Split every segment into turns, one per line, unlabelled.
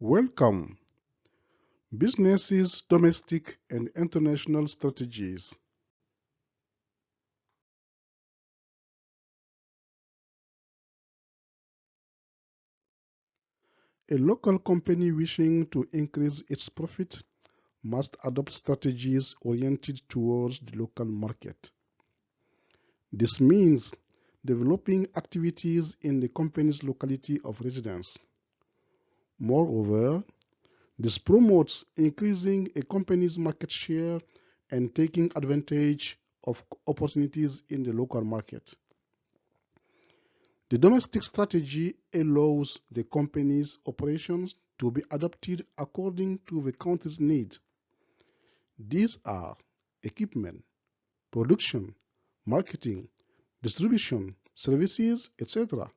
Welcome. Businesses, domestic and international strategies. A local company wishing to increase its profit must adopt strategies oriented towards the local market. This means developing activities in the company's locality of residence. Moreover, this promotes increasing a company's market share and taking advantage of opportunities in the local market. The domestic strategy allows the company's operations to be adapted according to the country's needs. These are equipment, production, marketing, distribution, services, etc.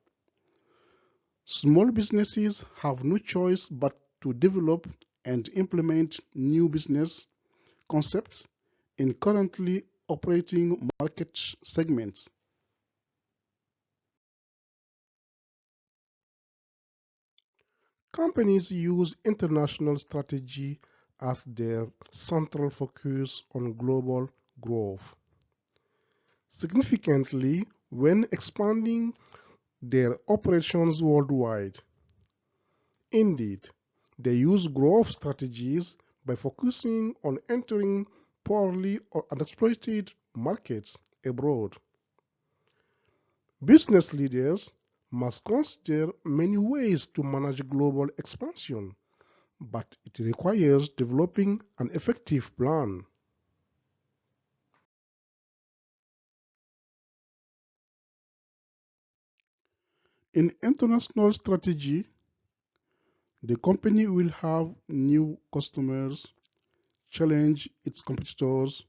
Small businesses have no choice but to develop and implement new business concepts in currently operating market segments. Companies use international strategy as their central focus on global growth. Significantly, when expanding their operations worldwide. Indeed, they use growth strategies by focusing on entering poorly or unexploited markets abroad. Business leaders must consider many ways to manage global expansion, but it requires developing an effective plan. In international strategy, the company will have new customers, challenge its competitors,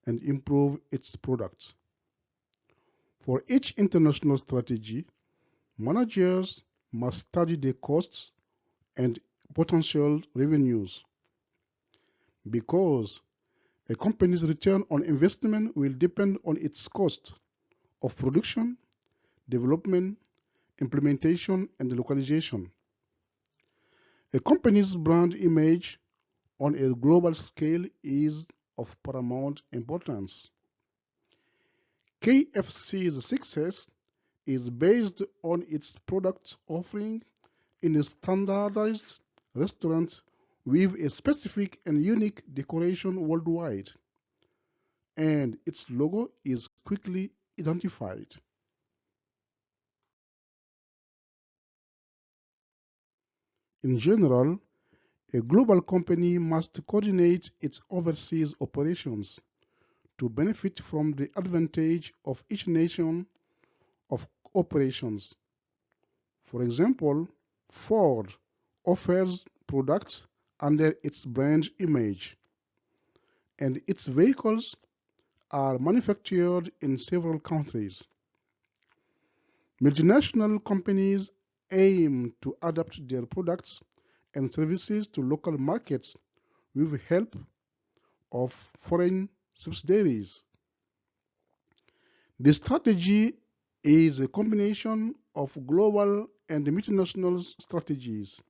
and improve its products. For each international strategy, managers must study the costs and potential revenues because a company's return on investment will depend on its cost of production, development, implementation, and localization. A company's brand image on a global scale is of paramount importance. KFC's success is based on its product offering in a standardized restaurant with a specific and unique decoration worldwide, and its logo is quickly identified. In general, a global company must coordinate its overseas operations to benefit from the advantage of each nation of operations. For example, Ford offers products under its brand image, and its vehicles are manufactured in several countries. Multinational companies aim to adapt their products and services to local markets with help of foreign subsidiaries. The strategy is a combination of global and multinational strategies.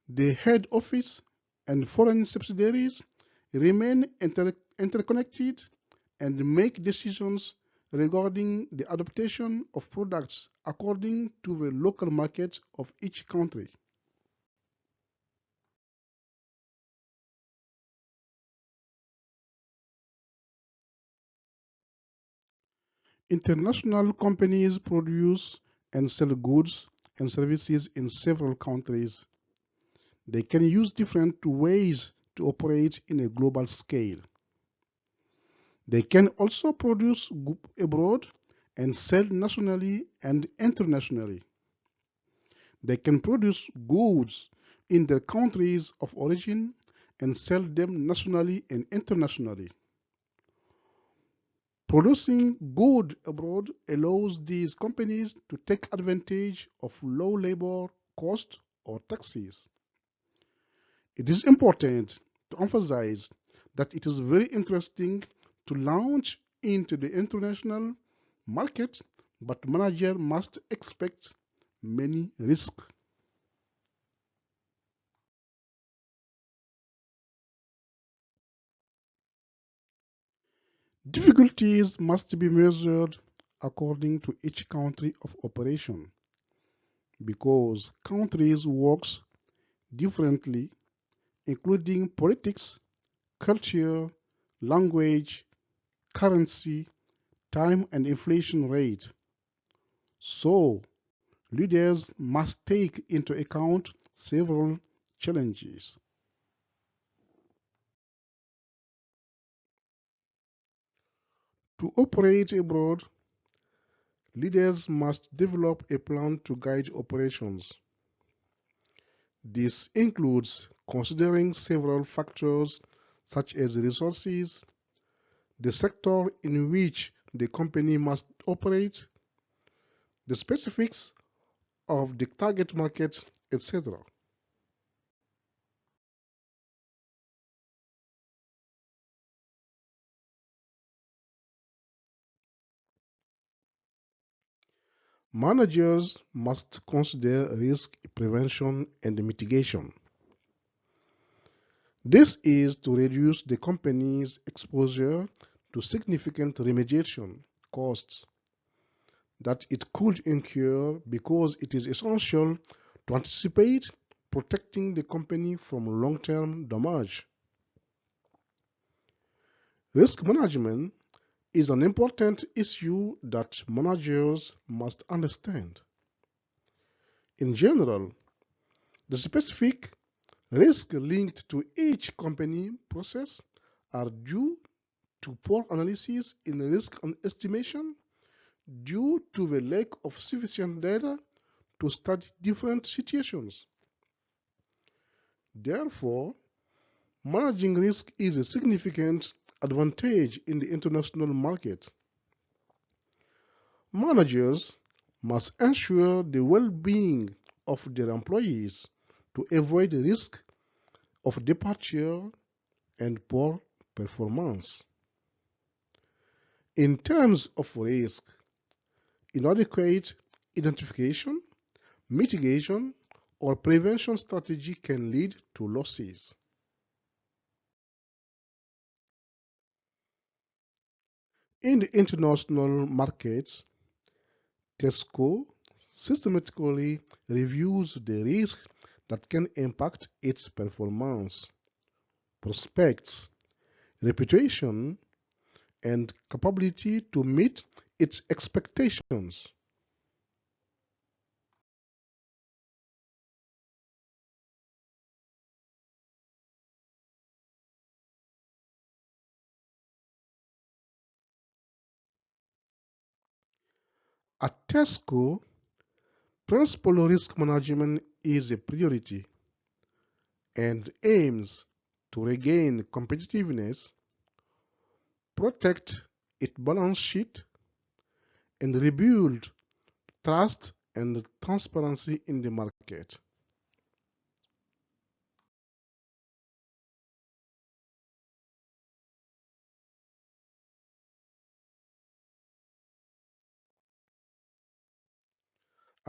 The head office and foreign subsidiaries remain interconnected and make decisions regarding the adaptation of products according to the local market of each country. International companies produce and sell goods and services in several countries. They can use different ways to operate in a global scale. They can also produce abroad and sell nationally and internationally. They can produce goods in their countries of origin and sell them nationally and internationally. Producing goods abroad allows these companies to take advantage of low labor costs or taxes. It is important to emphasize that it is very interesting to launch into the international market, but manager must expect many risks. Difficulties must be measured according to each country of operation because countries work differently, including politics, culture, language, currency, time and inflation rate. So, leaders must take into account several challenges. To operate abroad, leaders must develop a plan to guide operations. This includes considering several factors such as resources, the sector in which the company must operate, the specifics of the target market, etc. Managers must consider risk prevention and mitigation. This is to reduce the company's exposure to significant remediation costs that it could incur because it is essential to anticipate protecting the company from long-term damage. Risk management is an important issue that managers must understand. In general, the specific risks linked to each company process are due to poor analysis in risk estimation due to the lack of sufficient data to study different situations. Therefore, managing risk is a significant advantage in the international market. Managers must ensure the well-being of their employees to avoid the risk of departure and poor performance. In terms of risk, inadequate identification, mitigation, or prevention strategy can lead to losses. In the international markets, TESCO systematically reviews the risk that can impact its performance, prospects, reputation, and capability to meet its expectations. At TESCO, principal risk management is a priority and aims to regain competitiveness, protect its balance sheet, and rebuild trust and transparency in the market.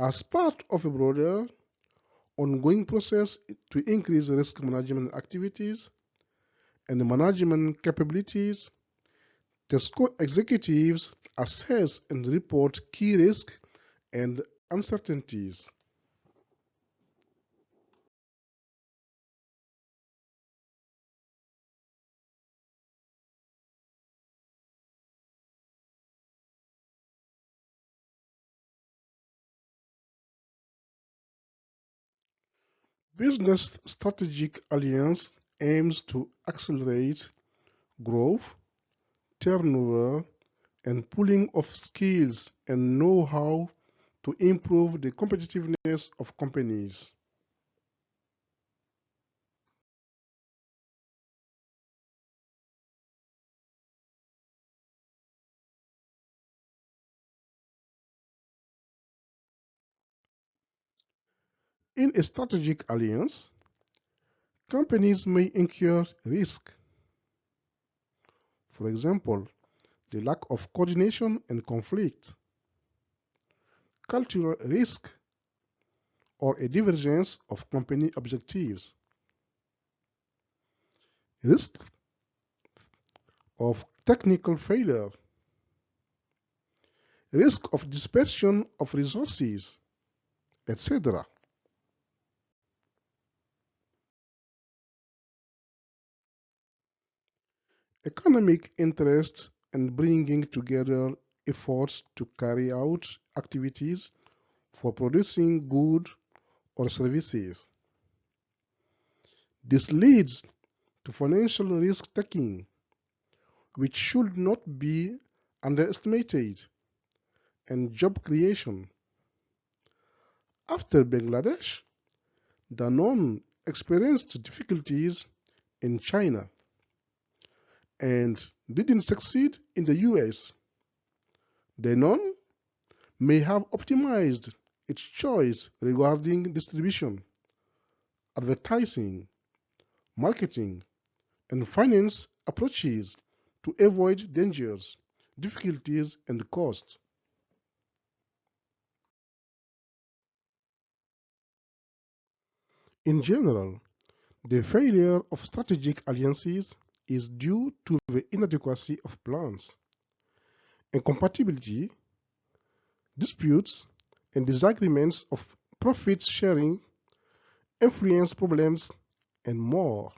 As part of a broader, ongoing process to increase risk management activities and management capabilities, TESCO executives assess and report key risks and uncertainties. Business strategic alliance aims to accelerate growth, turnover, and pooling of skills and know-how to improve the competitiveness of companies. In a strategic alliance, companies may incur risk. For example, the lack of coordination and conflict, cultural risk, or a divergence of company objectives. Risk of technical failure, risk of dispersion of resources, etc. Economic interests and bringing together efforts to carry out activities for producing goods or services. This leads to financial risk-taking, which should not be underestimated, and job creation. After Bangladesh, Danone experienced difficulties in China and didn't succeed in the US. Danone may have optimized its choice regarding distribution, advertising, marketing, and finance approaches to avoid dangers, difficulties, and costs. In general, the failure of strategic alliances is due to the inadequacy of plans, incompatibility, disputes, and disagreements of profit sharing, influence problems, and more.